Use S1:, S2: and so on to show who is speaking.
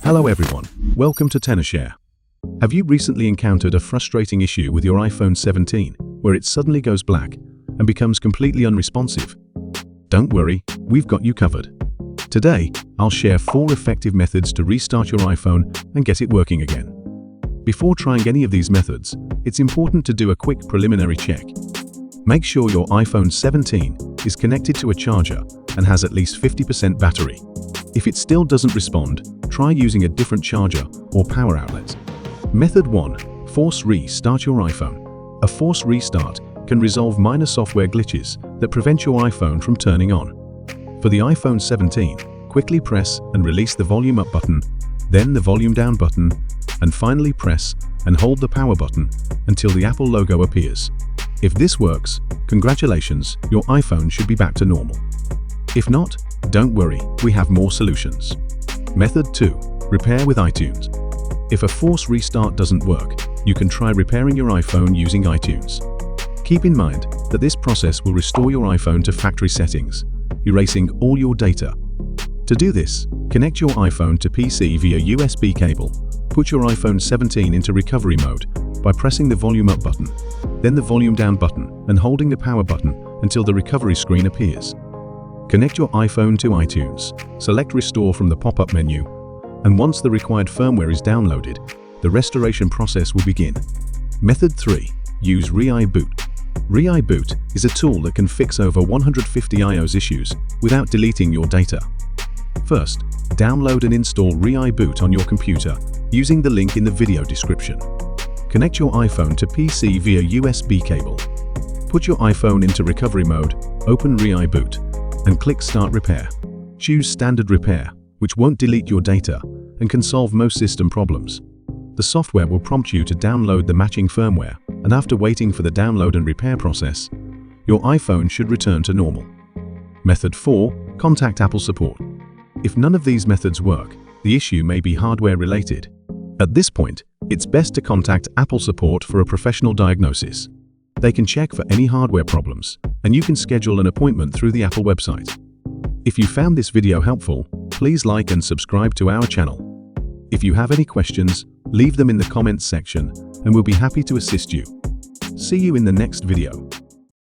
S1: Hello everyone, welcome to tenorshare. Have you recently encountered a frustrating issue with your iPhone 17 where it suddenly goes black and becomes completely unresponsive? Don't worry, we've got you covered. Today, I'll share 4 effective methods to restart your iPhone and get it working again. Before trying any of these methods, it's important to do a quick preliminary check. Make sure your iPhone 17 is connected to a charger and has at least 50% battery. If it still doesn't respond, try using a different charger or power outlet. Method 1. Force restart your iPhone. A force restart can resolve minor software glitches that prevent your iPhone from turning on. For the iPhone 17, quickly press and release the volume up button, then the volume down button, and finally press and hold the power button until the Apple logo appears. If this works, congratulations, your iPhone should be back to normal. If not, don't worry, we have more solutions. Method 2. Repair with iTunes. If a force restart doesn't work, you can try repairing your iPhone using iTunes. Keep in mind that this process will restore your iPhone to factory settings, erasing all your data. To do this, connect your iPhone to PC via USB cable. Put your iPhone 17 into recovery mode by pressing the volume up button, then the volume down button and holding the power button until the recovery screen appears. Connect your iPhone to iTunes, select Restore from the pop-up menu, and once the required firmware is downloaded, the restoration process will begin. Method 3. Use ReiBoot. ReiBoot is a tool that can fix over 150 iOS issues without deleting your data. First, download and install ReiBoot on your computer using the link in the video description. Connect your iPhone to PC via USB cable. Put your iPhone into recovery mode, open ReiBoot, and click Start Repair. Choose Standard Repair, which won't delete your data and can solve most system problems. The software will prompt you to download the matching firmware, and after waiting for the download and repair process, your iPhone should return to normal. Method 4. Contact Apple support. If none of these methods work, the issue may be hardware related. At this point, it's best to contact Apple support for a professional diagnosis. They can check for any hardware problems, and you can schedule an appointment through the Apple website. If you found this video helpful, please like and subscribe to our channel. If you have any questions, leave them in the comments section, and we'll be happy to assist you. See you in the next video.